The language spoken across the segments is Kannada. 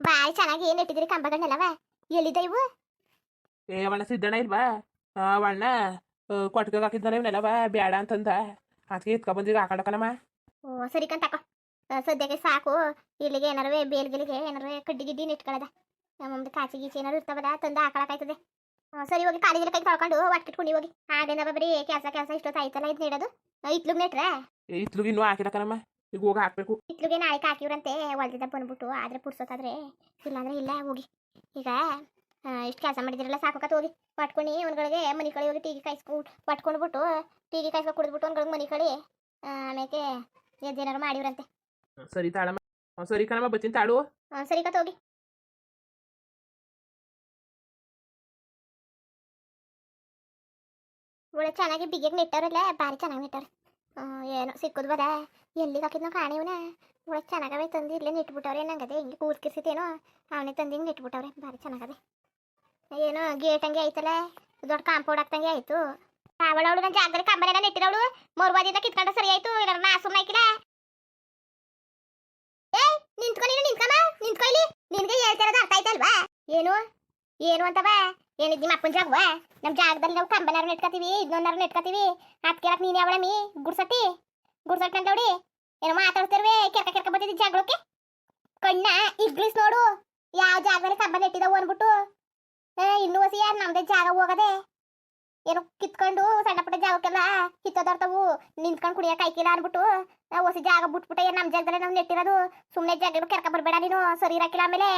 ಬಾಯ್ ಚೆನ್ನಾಗಿ ಏನ್ ಇಟ್ಟಿದ್ರಿ ಕಂಬಗಳನ್ನೆಲ್ಲವ ಎಲ್ಲಿದೆ ಇವು? ಏ ಅವಣ್ಣ ಸಿದ್ದಣ್ಣ ಇಲ್ವಾ? ಅವಣ್ಣ ಕೊಟ್ಗೆ ಹಾಕಿದ್ದಾನೆ ಇವನ್ನೆಲ್ಲವ ಬೇಡ ಅಂತಂದ. ಅದಕ್ಕೆ ಎತ್ಕೊಬಂದಿಗೆ ಹಾಕೊಂಡಕನಮ್ಮ. ಓ ಸರಿ ತಕೋ. ಸದ್ಯಕ್ಕೆ ಸಾಕು. ಇಲ್ಲಿಗೆ ಏನಾರು ಬೇಲ್ಗಿಲಿಗೆ ಏನಾರು ಕಡ್ಡಿ ಗಿಡ್ಡಿ ನೆಟ್ಕೊಳ್ಳದ ನಮ್ಮದು ಕಾಚಿ ಗೀಚಿ ಏನಾರು ಇರ್ತಾವದ ತಂದು ಹಾಕೊಳಕಾಯ್ತದೆ. ಸರಿ ಹೋಗಿ ಕಾಲಿಗೆಲ್ಲ ಕೈ ತೊಳ್ಕೊಂಡು ಒಟ್ಕಿಟ್ಕೊಂಡು ಹೋಗಿ. ಹಾಗೇನ ಬರೀ ಕೆಲಸ ಇಷ್ಟೊತ್ತು ಆಯ್ತಲ್ಲ ಇದು ನೀಡೋದು ಇತ್ಲುಗ್ ನೆಟ್ರೆ. ಇತ್ಲುಗೆ ಇನ್ನೂ ಹಾಕಿಲಕನಮ್ಮ, ಈಗ ಹೋಗಿ ಹಾಕ್ಬೇಕು. ಇತ್ಲುಗೆ ನಾಳೆ ಹಾಕಿವ್ರಂತೆ ಹೊಲ್ದಿದ್ದ ಬಂದ್ಬಿಟ್ಟು ಆದ್ರೆ ಪುಡ್ಸೋತಾದ್ರೆ ಇಲ್ಲಾಂದ್ರೆ ಇಲ್ಲ ಹೋಗಿ. ಈಗ ಇಷ್ಟು ಕೆಲಸ ಮಾಡಿದಿರಲ್ಲ ಸಾಕೋಕತ್ ಹೋಗಿ ಪಟ್ಕೊಂಡು ಒಂದ್ಗಳಿಗೆ ಮನೆ ಕಡೆ ಹೋಗಿ ಟೀಗಿ ಕಾಯಿಸ್ಕೊಂಡು ಪಟ್ಕೊಂಡ್ಬಿಟ್ಟು ಟೀಗಿ ಕಾಯಿಸ್ಕೊಂಡು ಕುಡಿದ್ಬಿಟ್ಟು ಒಂದ್ಗಳಿಗೆ ಮನೆ ಕಡೆ ಆಮೇಲೆ ಎದ್ದೇನಾರು ಮಾಡಿವ್ರಂತೆ. ಸರಿ ತಾಳಮ್ಮ. ಸರಿ ಕಣಮ್ಮ ಬಚ್ಚಿನ ತಾಳು. ಸರಿ ಕತ್ ಹೋಗಿ. ಒಳ್ಳೆ ಚೆನ್ನಾಗಿ ಬಿಗಿಗೆ ನೆಟ್ಟವ್ರಲ್ಲ ಭಾರಿ ಚೆನ್ನಾಗಿ ನೆಟ್ಟವ್ರೆ. ಏನೋ ಸಿಕ್ಕುದು ಬದ ಎಲ್ಲಿಗೆ ಹಾಕಿದ್ನೋ ಕಾಣಿವನ ಒಳ್ಳೆ ಚೆನ್ನಾಗವೆ ತಂದು ಇಲ್ಲೇ ನೆಟ್ಬಿಟ್ಟವ್ರೆ. ನಂಗದೆ ಹಿಂಗೆ ಕೂರ್ಕಿರ್ಸಿತೇನೋ ಅವನೇ ತಂದು ಹಿಂಗೆ ನೆಟ್ಬಿಟ್ಟವ್ರೆ ಭಾರಿ ಚೆನ್ನಾಗದೆ. ಏನೋ ಗೇಟ್ ಹಂಗೆ ಐತಲ್ಲ ದೊಡ್ಡ ಕಾಂಪೌಂಡ್ ಹಾಕ್ತಂಗೆ ಆಯ್ತು. ಅವಳವಳು ನನ್ನ ಜಾಗದಲ್ಲಿ ಕಂಬನೆಲ್ಲ ನೆಟ್ಟಿದವಳು ಮರುವಾದಿಂದ ಕಿತ್ಕೊಂಡ್ರೆ ಸರಿ ಆಯ್ತು. ಇಲ್ಲ ನಾ ಸುಮ್ಮನೆ ಹಾಕಿಲ್ಲ. ಏ ನಿಂತ್ಕೊ ನೀನು ನಿಂತ್ಕೊ ಇಲ್ಲಿ. ನಿನ್ಗೆ ಹೇಳ್ತಿರೋದು ಅರ್ಥ ಆಯ್ತಲ್ವಾ? ಏನು ಏನು ಅಂತವ ಏನಿದ್ ನಿಮ್ಮ ಅಪ್ಪನ ಜಾಗವಾ? ನಮ್ಮ ಜಾಗದಲ್ಲಿ ನಾವು ಕಂಬನಾರು ನೆಟ್ಕೋತೀವಿ ಇದನ್ನೊಂದಾರು ನೆಟ್ಕೋತೀವಿ. ಅದ್ ಕೇಳಕ್ ನೀನು ಯಾವಳ ಮೀ ಗುಡ್ಸಟ್ಟಿ ಕಂಡವಡಿ ಏನೋ ಮಾತಾಡ್ತಿರ್ವೆ ಕೆರ್ಕ ಬರ್ತಿದ್ದಿ ಜಾಗಕ್ಕೆ. ಕಣ್ಣ ಇಗ್ಲಿಸ್ ನೋಡು ಯಾವ ಜಾಗದಲ್ಲಿ ಕಂಬ ನೆಟ್ಟಿದವು ಅನ್ಬಿಟ್ಟು. ಇನ್ನೂ ಹೊಸಿ ಯಾರು ನಮ್ದೇ ಜಾಗ ಹೋಗದೆ ಏನೋ ಕಿತ್ಕೊಂಡು ಸಣ್ಣ ಪುಟ್ಟ ಜಾಗಕ್ಕೆಲ್ಲ ಕಿತ್ತೋದರ್ತವು ನಿಂತ್ಕೊಂಡು ಕುಡಿಯಕ್ಕೆ ಆಯ್ಕಿಲ್ಲ ಅನ್ಬಿಟ್ಟು ನಾವು ಹೊಸಿ ಜಾಗ ಬಿಟ್ಬಿಟ್ಟೆ. ನಮ್ಮ ಜಾಗದಲ್ಲಿ ನಾವು ನೆಟ್ಟಿರೋದು ಸುಮ್ಮನೆ ಜಾಗ ಕೆರ್ಕ ಬರ್ಬೇಡ ನೀನು ಸರಿ ಇರಾಕಿಲ್ಲ. ಆಮೇಲೆ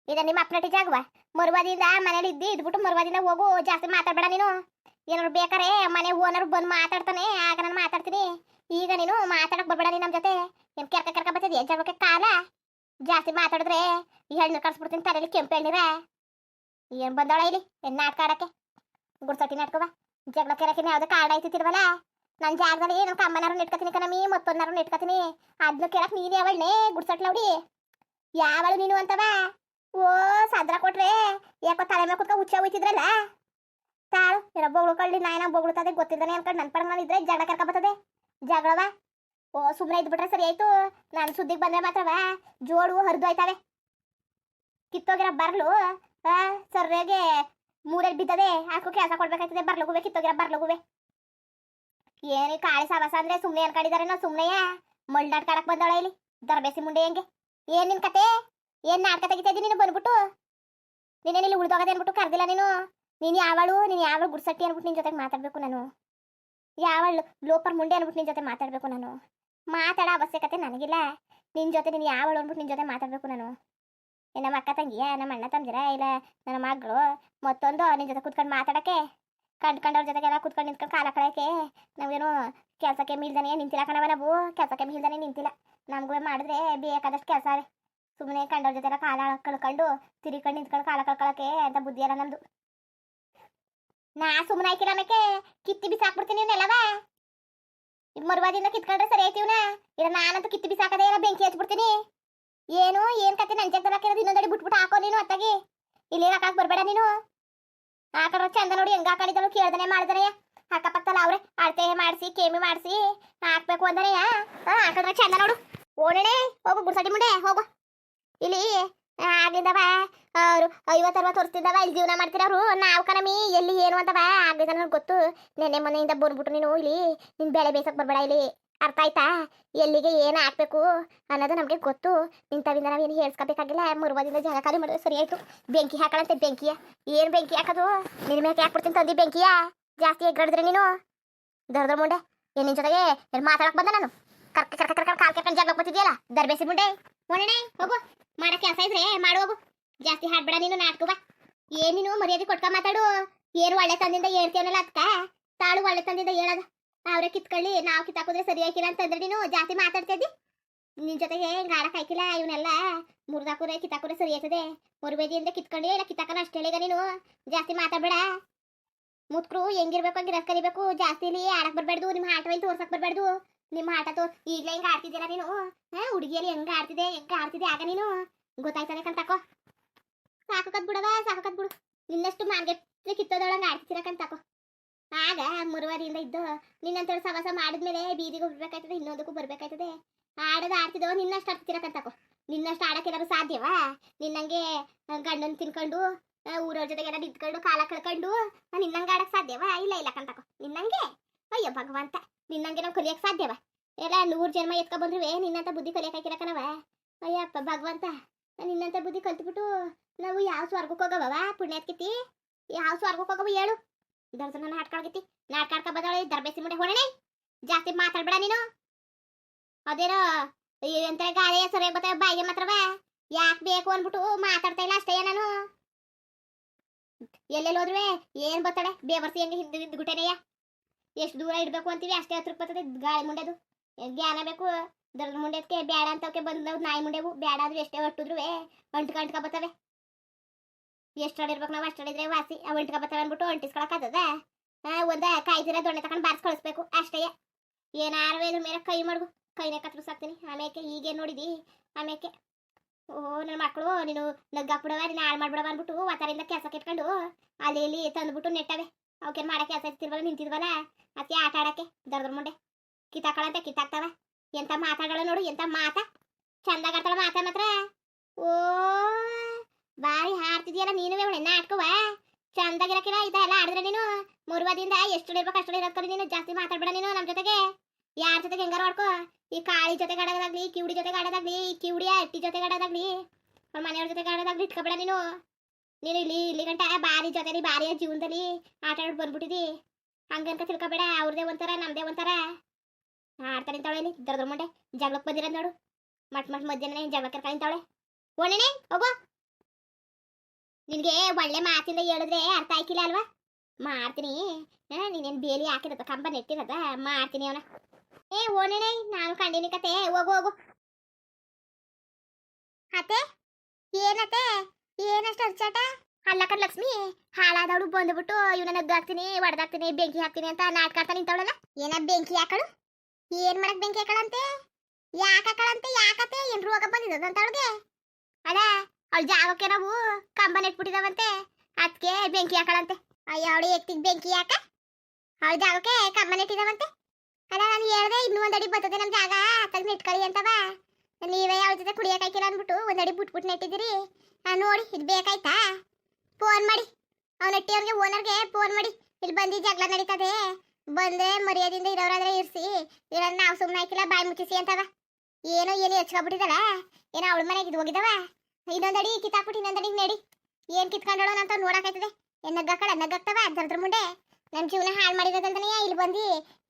ಇದ ನಿಮ್ಮ ಅಪ್ಪನಟಿ ಜಾಗವಾ? ಮರುವಾದಿಂದ ಮನೇಲಿ ಇದ್ಬಿಟ್ಟು ಮರುವಾದಿಂದ ಹೋಗು. ಜಾಸ್ತಿ ಮಾತಾಡ್ಬೇಡ ನೀನು. ಏನಾರು ಬೇಕಾರೆ ಮನೆ ಓನರ್ ಬಂದು ಮಾತಾಡ್ತಾನೆ ಆಗ ನಾನು ಮಾತಾಡ್ತೀನಿ. ಈಗ ನೀನು ಮಾತಾಡಕ್ ಬರ್ಬೇಡ ನೀನು ನಮ್ಮ ಜೊತೆ. ಏನು ಕೆರ್ಕ ಬರ್ತಿದ್ಯಾ ಜಾಗಕ್ಕೆ ಕಾಲ? ಜಾಸ್ತಿ ಮಾತಾಡಿದ್ರೆ ಈ ಹಣ್ಣು ಕಳ್ಸ್ಬಿಡ್ತೀನಿ ತಲೆಯಲ್ಲಿ ಕೆಂಪು ಎಣ್ಣೀರ. ಏನು ಬಂದವಳ ಇಲ್ಲಿ ಏನು ನಾಟಕ ಆಡಕ್ಕೆ? ಗುಡ್ಸಟ್ಟಿ ನಾಟಕವ ಜಗಳ ಕೆರಕಿನ ಯಾವುದೇ ಕಾರಣ ಐತಿರ್ವಲ್ಲ. ನನ್ನ ಜಾಗದಲ್ಲಿ ನಾನು ಕಮ್ಮನಾರು ನೆಟ್ಕೊತೀನಿ ಕಣಮಿ ಮತ್ತೊಂದಾರು ನೆಟ್ಕೊತೀನಿ. ಅದನ್ನ ಕೇಳಕ್ ನೀನು ಯಾವಳನೆ ಗುಡ್ಸಟ್ಲವಡಿ ಯಾವಳು ನೀನು ಅಂತವ? ಓ ಸದ್ರ ಕೊಟ್ರೆ ಯಾಕೋ ತಲೆ ಮೇಲೆ ಕುತ್ಕ ಹುಚ್ಚ ಹೋಯ್ತಿದ್ರಲ್ಲ ತಾಳು. ಏನೋ ಬೊಗಳು ಕಳ್ಳಿ ನಾಯನ ಬೊಗಳುತ್ತದೆ ಗೊತ್ತಿದ್ದಾನೆ ಅನ್ಕೊಂಡು ನನ್ನ ಪಡಂಗ ಇದ್ರೆ ಜಗಳ ಕರ್ಕ ಬರ್ತದೆ ಜಗಳವ. ಓ ಸುಮ್ಮನೆ ಇದ್ಬಿಟ್ರೆ ಸರಿ ಆಯ್ತು. ನಾನು ಸುದ್ದಿಗೆ ಬಂದ್ರೆ ಮಾತ್ರವ ಜೋಡು ಹರಿದು ಆಯ್ತಾವೆ. ಕಿತ್ತೋಗಿರೋ ಬರ್ಲು ಸರ್ಯಾಗೆ ಮೂರಲ್ಲಿ ಬಿದ್ದದೆ. ಅದಕ್ಕೂ ಕೆಲಸ ಕೊಡ್ಬೇಕಾಯ್ತದೆ. ಬರ್ಲಗುವೆ ಕಿತ್ತೋಗಿರೋ ಬರ್ಲಗುವೆ. ಏನು ಕಾಳಿ ಸವಾಸ ಅಂದ್ರೆ ಸುಮ್ಮನೆ ಅನ್ಕೊಂಡಿದ್ದಾರೆ. ನಾವು ಸುಮ್ಮನೆಯ ಮಳ್ನಾಡ್ಕಾಡಕ್ ಬಂದವಳ ಇಲ್ಲಿ ದರ್ಬೇಸಿ ಮುಂಡೆ ಹೆಂಗೆ? ಏನ್ ನಿನ್ ಕತೆ? ಏನ್ ನಾಟಕ ತೆಗಿತಾ ಇದ್ದೀನಿ ನೀನು ಬಂದ್ಬಿಟ್ಟು? ನೀನೇನಿಲ್ಲಿ ಉಳ್ದೋಗದೆ ಅನ್ಬಿಟ್ಟು ಕರ್ದಿಲ್ಲ ನೀನು. ನೀನು ಯಾವಳು ಗುಡ್ಸಟ್ಟಿ ಅನ್ಬಿಟ್ಟು ನಿನ್ ಜೊತೆಗೆ ಮಾತಾಡ್ಬೇಕು ನಾನು. ಯಾವಳು ಲೋಪರ್ ಮುಂಡೆ ಅನ್ಬಿಟ್ಟು ನಿನ್ ಜೊತೆ ಮಾತಾಡ್ಬೇಕು ನಾನು. ಮಾತಾಡೋ ಅವಶ್ಯಕತೆ ನನಗಿಲ್ಲ ನಿನ್ ಜೊತೆ. ನೀನು ಯಾವಳು ಅನ್ಬಿಟ್ಟು ನಿನ್ ಜೊತೆ ಮಾತಾಡ್ಬೇಕು ನಾನು. ನಮ್ಮ ಅಕ್ಕ ತಂಗಿಯ ನಮ್ಮ ಅಣ್ಣ ತಂದಿರ ಇಲ್ಲ ನನ್ನ ಮಗಳು ಮತ್ತೊಂದು ನಿನ್ ಜೊತೆ ಕುತ್ಕೊಂಡು ಮಾತಾಡಕ್ಕೆ ಕಂಡ್ಕೊಂಡವ್ರ ಜೊತೆಗೆಲ್ಲ ಕುತ್ಕೊಂಡು ನಿಂತ್ಕೊಂಡು ಕಾಲ ಕಳಕ್ಕೆ ನಾವೇನು ಕೆಲಸಕ್ಕೆ ಮೀಲ್ದಾನೆ ನಿಂತಿಲ್ಲ ಕಣವ. ನಾವು ಕೆಲಸಕ್ಕೆ ಮೀಲ್ದಾನೆ ನಿಂತಿಲ್ಲ. ನಮಗೂ ಮಾಡಿದ್ರೆ ಬೇಕಾದಷ್ಟು ಕೆಲಸ ಅವೆ. ಸುಮ್ಮನೆ ಕಂಡವ್ರ ಜೊತೆಲ್ಲ ಕಾಲ ಕಳ್ಕೊಂಡು ತಿರ್ಕೊಂಡು ನಿಂತ್ಕೊಂಡು ಕಾಲ ಕಳ್ಕೊಳಕ್ಕೆ ಅಂತ ಬುದ್ಧಿ ಅಲ್ಲ ನಮ್ದು. ನಾ ಸುಮ್ಮನೆ ಆಯ್ಕಿಲ್ಲ ಆಮೇಲೆ ಕಿತ್ತಿ ಬಿಸಾಕ್ಬಿಡ್ತೀನಿ ಇವನ್ನೆಲ್ಲವ. ಮರುವಾದಿಂದ ಕಿತ್ಕೊಂಡ್ರೆ ಸರಿ ಆಯ್ತೀವನ ಇಲ್ಲ ನಾನಂತೂ ಕಿತ್ತಿ ಬಿಸಾಕದೆ ಇಲ್ಲ ಬೆಂಕಿ ಹಚ್ಬಿಡ್ತೀನಿ. ಏನ್ ಕತೆ ನನ್ನ ಜಗದಲ್ಲಿ ಹಾಕಿರೋದು ಇನ್ನೊಂದಡಿ ಬಿಟ್ಬಿಟ್ಟು ಹಾಕೋ ನೀನು ಅತ್ತಾಗಿ. ಇಲ್ಲಿ ಹಾಕಕ್ ಬರ್ಬೇಡ ನೀನು. ಹಾಕೊಂಡ್ರೆ ಚಂದ ನೋಡಿ ಹೆಂಗ ಹಾಕೊಂಡಿದ್ದಳು ಕೇಳ್ದನೆ ಮಾಡಿದ್ರೆ ಅಕ್ಕಪಕ್ಕಲ್ಲ ಅವ್ರೆ ಅಳತೆ ಮಾಡಿಸಿ ಕೇಮಿ ಮಾಡಿಸಿ ಹಾಕ್ಬೇಕು ಅಂದ್ರೆ ಹಾಕೊಂಡ್ರೆ ಚಂದ ನೋಡು. ಓಡಣೆ ಹೋಗು ಗುಡ್ಸಟ್ಟಿ ಮುಂಡೆ ಹೋಗು. ಇಲ್ಲಿ ಆಗಿದ್ದವ ಅವರು 50-60 ವರ್ಷದಿಂದವ ಇಲ್ಲಿ ಜೀವನ ಮಾಡ್ತಿರೋರು. ನಾವು ಕಣಮಿ ಎಲ್ಲಿ ಏನು ಅಂತವ ಆಗಿದ್ದ ನನಗೆ ಗೊತ್ತು. ನೆನ್ನೆ ಮೊನ್ನೆಯಿಂದ ಬಂದ್ಬಿಟ್ಟು ನೀನು ಇಲ್ಲಿ ನಿನ್ ಬೆಳೆ ಬೇಸಕ್ ಬರ್ಬೇಡ ಇಲ್ಲಿ ಅರ್ಥ ಆಯ್ತಾ? ಎಲ್ಲಿಗೆ ಏನು ಹಾಕ್ಬೇಕು ಅನ್ನೋದು ನಮಗೆ ಗೊತ್ತು. ಇಂಥವಿಂದ ನಾವೇನು ಹೇಳ್ಸ್ಕೋಬೇಕಾಗಿಲ್ಲ. ಮರುವಾದಿಂದ ಜಾಗ ಖಾಲಿ ಮಾಡಿದ್ರೆ ಸರಿ ಆಯ್ತು. ಬೆಂಕಿ ಹಾಕಳಂತೆ ಬೆಂಕಿಯ ಏನು ಬೆಂಕಿ ಹಾಕೋದು? ನಿನ್ನ ಮೇಲೆ ಹಾಕ್ಬಿಡ್ತೀನಿ ತಂದಿ ಬೆಂಕಿಯ ಜಾಸ್ತಿ ಎಗ್ಗಡಿದ್ರೆ ನೀನು ದರ್ದ್ರ ಮುಂಡೆ. ಏನ್ ನಿನ್ ಜೊತೆಗೆ ಏನು ಮಾತಾಡಕ್ ಬಂದ ನಾನು? ಕರ್ಕ ಕಾಲ್ ಕರ್ಕೊಂಡು ಜಾಗ ಬರ್ತಿದ್ಯಲ್ಲ ದರ್ಬೇಸಿ ಮುಂಡೆ. ಒಣೆ ಹೋಗು ಮಾಡೋ ಕೆಲಸ ಇದ್ರೆ ಮಾಡು ಹೋಗು. ಜಾಸ್ತಿ ಹಾಡ್ಬೇಡ ನೀನು ನಾಟಕವ. ಏನಿನು ಮರ್ಯಾದೆ ಕೊಟ್ಕ ಮಾತಾಡು. ಏನು ಒಳ್ಳೆ ತಂದಿಂದ ಹೇಳ್ತೀವನಲ್ಲ ಅದ್ಕ ತಾಳು ಒಳ್ಳೆ ತಂದಿಂದ ಹೇಳದ. ಅವ್ರೆ ಕಿತ್ಕೊಳ್ಳಿ ನಾವು ಕಿತ್ತಾಕಿದ್ರೆ ಸರಿ ಆಯ್ಕಿಲ್ಲ ಅಂತಂದ್ರೆ ನೀನು ಜಾಸ್ತಿ ಮಾತಾಡ್ತಿದ್ದಿ. ನಿನ್ ಜೊತೆಗೆ ಗಾಡಕ್ ಹಾಕಿಲ್ಲ ಇವನ್ನೆಲ್ಲ ಮುರಿದಾಕುರೆ ಕಿತ್ತಾಕುರೆ ಸರಿ ಆಯ್ತದೆ. ಮರುಬೇದಿಯಿಂದ ಕಿತ್ಕೊಂಡು ಇಲ್ಲ ಕಿತ್ತಾಕನ ಅಷ್ಟೇ ಈಗ ನೀನು ಜಾಸ್ತಿ ಮಾತಾಡ್ಬೇಡ. ಮುತ್ಕರು ಹೆಂಗಿರ್ಬೇಕು ಹಂಗಿರಕ್ ಕಲಿಬೇಕು. ಜಾಸ್ತಿ ಇಲ್ಲಿ ಆಡಕ್ ಬರ್ಬಾರ್ದು. ನಿಮ್ಮ ಆಟವಾಗಿ ತೋರ್ಸಕ್ ಬರ್ಬಾರ್ದು. ನಿಮ್ಮ ಆಟ ಈಗಲೇ ಹಿಂಗ ಆಡ್ತಿದ್ದೀರ ನೀನು. ಹುಡುಗಿಯಲ್ಲಿ ಹೆಂಗ ಆಡ್ತಿದ್ದೆ ಆಗ ನೀನು ಗೊತ್ತಾಯ್ತದೆ ಕಂತಾಕೋ. ಸಾಕದ್ ಬಿಡು. ನಿನ್ನಷ್ಟು ಮಾನ್ಗೆಟ್ಲಿ ಕಿತ್ತೋದೊಳಂಗ ಆಡ್ತಿದ್ದೀರ ಕಂತಾಕೋ. ಆಗ ಮುರುವಾರಿಯಿಂದ ಇದ್ದು ನಿನ್ನಂತ ಸವಾಸ ಮಾಡಿದ್ಮೇಲೆ ಬೀದಿಗೂ ಬರ್ಬೇಕಾಯ್ತದೆ ಇನ್ನೊಂದಕ್ಕೂ ಬರ್ಬೇಕಾಯ್ತದೆ. ಆಡೋದು ಆಡ್ತಿದ್ದೋ ನಿನ್ನಷ್ಟು ಆಡ್ತಿದ್ದೀರ ಕಂತಾಕೋ. ನಿನ್ನಷ್ಟು ಆಡಕ್ಕೆಲ್ಲಾರು ಸಾಧ್ಯವಾ? ನಿನ್ನಂಗೆ ಗಂಡನ್ ತಿನ್ಕೊಂಡು ಊರವ್ರ ಜೊತೆಗೆಲ್ಲ ನಿಂತ್ಕೊಂಡು ಕಾಲ ಕಳ್ಕೊಂಡು ನಿನ್ನಂಗೆ ಆಡಕ್ ಸಾಧ್ಯವಾ? ಇಲ್ಲ ಇಲ್ಲ ಕಂತಕೋ ನಿನ್ನಂಗೆ. ಅಯ್ಯೋ ಭಗವಂತ, ನಿನ್ನಂಗೆ ನಾವು ಕಲಿಯಕ್ ಸಾಧ್ಯವಾ? ಎಲ್ಲ 100 ಜನ್ಮ ಎತ್ಕೊ ಬಂದ್ರುವೆ ನಿನ್ನಂತ ಬುದ್ಧಿ ಕಲಿಯಕ್ ಹಾಕಿರಕನವ. ಅಯ್ಯಪ್ಪ ಭಗವಂತ, ನಿನ್ನಂತ ಬುದ್ಧಿ ಕಲ್ತ್ಬಿಟ್ಟು ನಾವು ಯಾವ ಸ್ವರ್ಗಕ್ಕೆ ಹೋಗವ? ಪುಣ್ಯಾತ್ಕಿತಿ ಯಾವ ಸ್ವರ್ಗಕ್ಕೆ ಹೋಗವ ಹೇಳು? ದರ್ಶನ ನಾಟ್ಕಾಡ್ಗಿತಿ ನಾಟ್ಕಾಡ್ಕ ಬದಳೆ ದರ್ಬೇಸಿ ಮುಂಡೆ ಹೊಣೆ. ಜಾಸ್ತಿ ಮಾತಾಡ್ಬೇಡ ನೀನು. ಅದೇನೋ ಎಂತ ಗಾಳಿ ಸರಿಯಾಗಿ ಬರ್ತಾವೆ ಬಾಯಿಗೆ ಮಾತ್ರವ. ಯಾಕೆ ಬೇಕು ಅನ್ಬಿಟ್ಟು ಮಾತಾಡ್ತಾ ಇಲ್ಲ ಅಷ್ಟೇ. ನಾನು ಎಲ್ಲೆಲ್ಲಿ ಹೋದ್ರುವೆ ಏನ್ ಬರ್ತಾಳೆ ಬೇವರ್ಸಿ ಹೆಂಗೆ ಹಿಂದ್ಗುಟೆನೆಯ. ಎಷ್ಟು ದೂರ ಇಡ್ಬೇಕು ಅಂತೀವಿ ಅಷ್ಟೇ ಹತ್ರಕ್ಕೆ ಬರ್ತದೆ ಗಾಳಿ ಮುಂಡೆದು. ಜ್ಞಾನ ಬೇಕು. ದರ್ದ ಮುಂಡೆದಕ್ಕೆ ಬೇಡ ಅಂತವಕ್ಕೆ ಬಂದವು ನಾಯಿ ಮುಂಡೆವು. ಬೇಡ ಆದ್ರೂ ಎಷ್ಟೇ ಹೊಟ್ಟುದ್ರುವೆ ಅಂಟ್ಕ ಬರ್ತವೆ. ಎಷ್ಟು ಇರ್ಬೇಕು ನಾವು ಅಷ್ಟಿದ್ರೆ ವಾಸಿ. ಅವು ಅಂಟ್ಕ ಬರ್ತವೆ ಅನ್ಬಿಟ್ಟು ಅಂಟಿಸ್ಕೊಳಕ್ಕಾಗದ? ಒಂದ ಕಾಯ್ದಿರ ದೊಣ್ಣೆ ತಗೊಂಡು ಬಾರ್ಸ್ ಕಳಿಸ್ಬೇಕು ಅಷ್ಟೇ. ಏನಾರು ಇದ್ರ ಮೇಲೆ ಕೈ ಮಾಡ್ಬು ಕೈನೇ ಕತ್ರಿಸಾಕ್ತೀನಿ. ಆಮೇಲೆ ಈಗೇನು ನೋಡಿದಿ ಆಮೇಲೆ ನನ್ನ ಮಕ್ಕಳು ನೀನು ನಗ್ಗಾಕ್ಬಿಡವ, ನೀನು ಹಾಳು ಮಾಡ್ಬಿಡವ ಅಂದ್ಬಿಟ್ಟು ವಾತಾರಿಂದ ಕೆಲಸ ಕೆಟ್ಕೊಂಡು ಅಲ್ಲಿ ಇಲ್ಲಿ ತಂದ್ಬಿಟ್ಟು ನೆಟ್ಟವೆ. ಅವಕ್ಕೇನು ಮಾಡಕ್ಕೆ ಕೆಲಸ ಇರ್ತಿರ್ವಲ್ಲ ನಿಂತಿದ್ವಲ್ಲ ಅದಕ್ಕೆ ಆಟ ಆಡಕ್ಕೆ ದರ್ದ್ರ ಮುಂಡೆ ಕಿತ್ತಾಕಳಂತೆ ಕಿತ್ತಾಕ್ತವ. ಎಂತ ಮಾತಾಡಲ್ಲ ನೋಡು, ಎಂತ ಮಾತಾ ಚಂದಾಗ ಆಡ್ತಾಳ ಮಾತಾ ಮಾತ್ರ. ಓ ಬಾರಿ ಹಾಡ್ತಿದ್ಯಲ್ಲ ನೀನುವೇ ಒಳ್ಳೆ ನಾಟ್ಕವ. ಚಂದಾಗಿರಕ್ಕಿಲ್ಲ ಇದೆಲ್ಲ ಆಡಿದ್ರೆ ನೀನು ಮುರುವಾದಿಂದ ಎಷ್ಟು ಇರ್ಬೇಕು ಅಷ್ಟು ಇರೋದ್ಕೊಂಡು ನೀನು ಜಾಸ್ತಿ ಮಾತಾಡ್ಬೇಡ ನೀನು ನಮ್ಮ ಜೊತೆಗೆ. ಯಾರ ಜೊತೆಗೆ ಹೆಂಗಾರ ಆಡ್ಕೋ. ಈ ಕಾಳಿ ಜೊತೆಗೆ ಆಡೋದಾಗ್ಲಿ, ಕಿವುಡಿ ಜೊತೆಗೆ ಆಡೋದಾಗ್ಲಿ, ಈ ಕಿವುಡಿಯ ಅಟ್ಟಿ ಜೊತೆಗೆ ಆಡೋದಾಗ್ಲಿ, ಅವ್ರ ಮನೆಯವ್ರ ಜೊತೆಗೆ ಆಡೋದಾಗ್ಲಿ ಇಟ್ಕೊಬೇಡ ನೀನು. ನೀನು ಇಲ್ಲಿ ಗಂಟ ಬಾರಿ ಜೊತೆಲಿ ಬಾರಿಯ ಜೀವನದಲ್ಲಿ ಆಟ ಆಡಿ ಬಂದ್ಬಿಟ್ಟಿದಿ. ಹಂಗಂತ ತಿಳ್ಕೊಬೇಡ. ಅವ್ರದೇ ಒಂಥರ ನಮ್ದೇ ಒಂಥರ ಆಡ್ತಾ ನಿಂತಾವಳೆ ಇಲ್ಲಿ ದರ್ದ್ರ ಮುಂಡೆ. ಜಗಳಕ್ಕೆ ಬಂದಿರೋದು ನೋಡು. ಮಟ್ ಮಧ್ಯಾಹ್ನ ಜಗಳ ಕರ್ಕ ನಿಂತಾವಳೆ. ಒಣ್ಣೆ ಹೋಗೋ. ನಿನಗೆ ಒಳ್ಳೆ ಮಾತಿಂದ ಹೇಳಿದ್ರೆ ಅರ್ಥ ಆಯ್ಕಿಲ್ಲ ಅಲ್ವಾ? ಮಾಡ್ತೀನಿ. ನೀನೇನು ಬೇಲಿ ಹಾಕಿರತ್ತ ಕಂಬ ನೆಟ್ಟಿರದ ಮಾಡ್ತೀನಿ ಅವನ. ಓಣೆ ನಾನು ಕಂಡಿನಿ ಕತೆ. ಹೋಗು ಹೋಗು. ಅತ್ತೆ ಏನತ್ತೆ ಏನಷ್ಟು ಅರ್ಚಾಟ? ಅಲ್ಲಕ್ಕ ಲಕ್ಷ್ಮಿ ಹಾಳಾದವಳು ಬಂದ್ಬಿಟ್ಟು ಇವನ ನಗ್ಗಾಕ್ತೀನಿ ಹೊಡೆದಾಕ್ತೀನಿ ಬೆಂಕಿ ಹಾಕ್ತೀನಿ ಅಂತ ನಾಟ್ಕಾಡ್ತಾ ನಿಂತವಳಲ್ಲ. ಏನ ಬೆಂಕಿ ಹಾಕಳು? ಏನ್ ಮಾಡಕ್ ಬೆಂಕಿ ಹಾಕಳಂತೆ? ಯಾಕೆ ಹಾಕಳಂತೆ? ಯಾಕತ್ತೆ ಏನ್ ರೋಗ ಬಂದಿದಂತ ಅವಳಿಗೆ? ಅಲ್ಲ ಅವಳ ಜಾಗಕ್ಕೆ ನಾವು ಕಂಬ ನೆಟ್ಬಿಟ್ಟಿದಾವಂತೆ ಅದಕ್ಕೆ ಬೆಂಕಿ ಹಾಕಳಂತೆ. ಅಯ್ಯ ಅವಳು ಎತ್ತಿಗೆ ಬೆಂಕಿ ಯಾಕ? ಅವಳ ಜಾಗಕ್ಕೆ ಕಂಬ ನೆಟ್ಟಿದಾವಂತೆ. ಅಲ್ಲ ನಾನು ಹೇಳ್ದೆ ಇನ್ನೂ ಒಂದಡಿ ಬರ್ತದೆ ನಮ್ಮ ಜಾಗ ತೆಗ್ದು ನೆಟ್ಕೊಳ್ಳಿ ಅಂತವ. ನೀವೇ ಅವಳ ಜೊತೆ ಕುಡಿಯೋಕಾಯ್ಕಿಲ್ಲ ಅಂದ್ಬಿಟ್ಟು ಒಂದಡಿ ಬಿಟ್ಬಿಟ್ಟು ನೆಟ್ಟಿದ್ದೀರಿ. ನೋಡಿ ಇದು ಬೇಕಾಯ್ತಾ? ಫೋನ್ ಮಾಡಿ ಅವ್ನ ನೆಟ್ಟಿ ಅವ್ರಿಗೆ ಓನರ್ಗೆ ಫೋನ್ ಮಾಡಿ ಇಲ್ಲಿ ಬಂದು ಜಗಳ ನಡೀತದೆ ಬಂದ್ರೆ ಮರ್ಯಾದಿಂದ ಇರೋರಾದ್ರೆ ಇರಿಸಿ ಇರೋದ್ ನಾವು ಸುಮ್ಮನೆ ಹಾಕಿಲ್ಲ ಬಾಯಿ ಮುಚ್ಚಿಸಿ ಅಂತವ. ಏನು ಹೆಚ್ಕೊಬಿಟ್ಟಿದಲ್ಲ. ಏನೋ ಅವಳ ಮನೆಗೆ ಇದು ಹೋಗಿದವ. ಇನ್ನೊಂದಡಿ ಕಿತ್ತಾಕ್ಬಿಟ್ಟು ಇನ್ನೊಂದಡಿ ನಡಿ. ಏನ್ ಕಿತ್ಕೊಂಡೋಣ ಅಂತ ನೋಡಕಾಯ್ತದೆ. ನಗ್ಗಾಕಳ ನಗ್ಗಾಕ್ತವ ದರ್ದ್ರ ಮುಂಡೆ. ನನ್ನ ಜೀವನ ಹಾಳು ಮಾಡಿರೋದಂತಾನೆ ಇಲ್ಲಿ ಬಂದು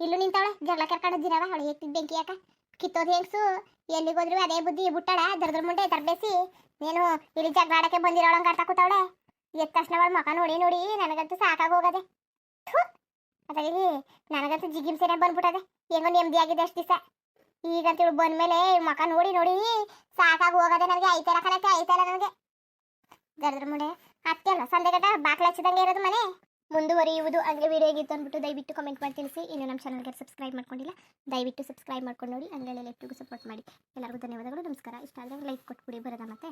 ಇಲ್ಲೂ ನಿಂತವಳೆ ಜಗಳ ಕರ್ಕೊಂಡು ದಿನವ. ಅವಳು ಎತ್ತಿದ ಬೆಂಕಿ ಯಾಕ ಕಿತ್ತೋದು ಹೆಂಗ್ಸು ಎಲ್ಲಿಗೆ ಹೋದ್ರು ಅದೇ ಬುದ್ಧಿ ಬಿಟ್ಟಾಳ ದರ್ದ್ರ ಮುಂಡೆ ತರಬೇಸಿ. ನೀನು ಇಲ್ಲಿ ಜಗಳ ಆಡಕ್ಕೆ ಬಂದಿರೋಳಂಗೆ ಆಡ್ತಾ ಕೂತವಳೆ. ಎತ್ತ ತಕ್ಷಣ ಅವಳ ಮಕ ನೋಡಿ ನೋಡಿ ನನಗಂತೂ ಸಾಕಾಗೋಗದೆ. ಅದಾಗಿ ನನಗಂತೂ ಜಿಗಿಮ್ಸೆನೆ ಬಂದ್ಬಿಟ್ಟದೆ. ಹೆಂಗೋ ನೆಮ್ಮದಿಯಾಗಿದೆ ಅಷ್ಟು ದಿವಸ. ಈಗಂತ ಇವಳು ಬಂದ್ಮೇಲೆ ಮಕ ನೋಡಿ ನೋಡಿ ಸಾಕಾಗಿ ಹೋಗದೆ ನನಗೆ. ಐತಲ್ಲ ಕಣಕ್ಕೆ ಐತಲ್ಲ ನನಗೆ ದರ್ದ್ರ ಮುಂಡೆ. ಅತ್ತೆ ಅಲ್ಲ ಸಂದೆಗಟ್ಟ ಬಾಕ್ಲ ಹಚ್ಚಿದಂಗೆ ಇರೋದು ಮನೆ ಮುಂದುವರಿಯುವುದು. ಹಂಗೆ ವಿಡಿಯೋ ಹೇಗಿತ್ತು ಅಂದ್ಬಿಟ್ಟು ದಯವಿಟ್ಟು ಕಮೆಂಟ್ ಮಾಡಿ ತಿಳಿಸಿ. ಇನ್ನು ನಮ್ಮ ಚಾನಲ್ಗೆ ಸಬ್ಸ್ಕ್ರೈಬ್ ಮಾಡ್ಕೊಂಡಿಲ್ಲ ದಯವಿಟ್ಟು ಸಬ್ಸ್ಕ್ರೈಬ್ ಮಾಡ್ಕೊಂಡು ನೋಡಿ. ಹಂಗೆ ಲೆಫ್ಟಿಗೂ ಸಪೋರ್ಟ್ ಮಾಡಿ. ಎಲ್ಲರಿಗೂ ಧನ್ಯವಾದಗಳು. ನಮಸ್ಕಾರ. ಇಷ್ಟ ಆದರೆ ಲೈಕ್ ಕೊಟ್ಬಿಡಿ ಬರೋದ ಮತ್ತೆ.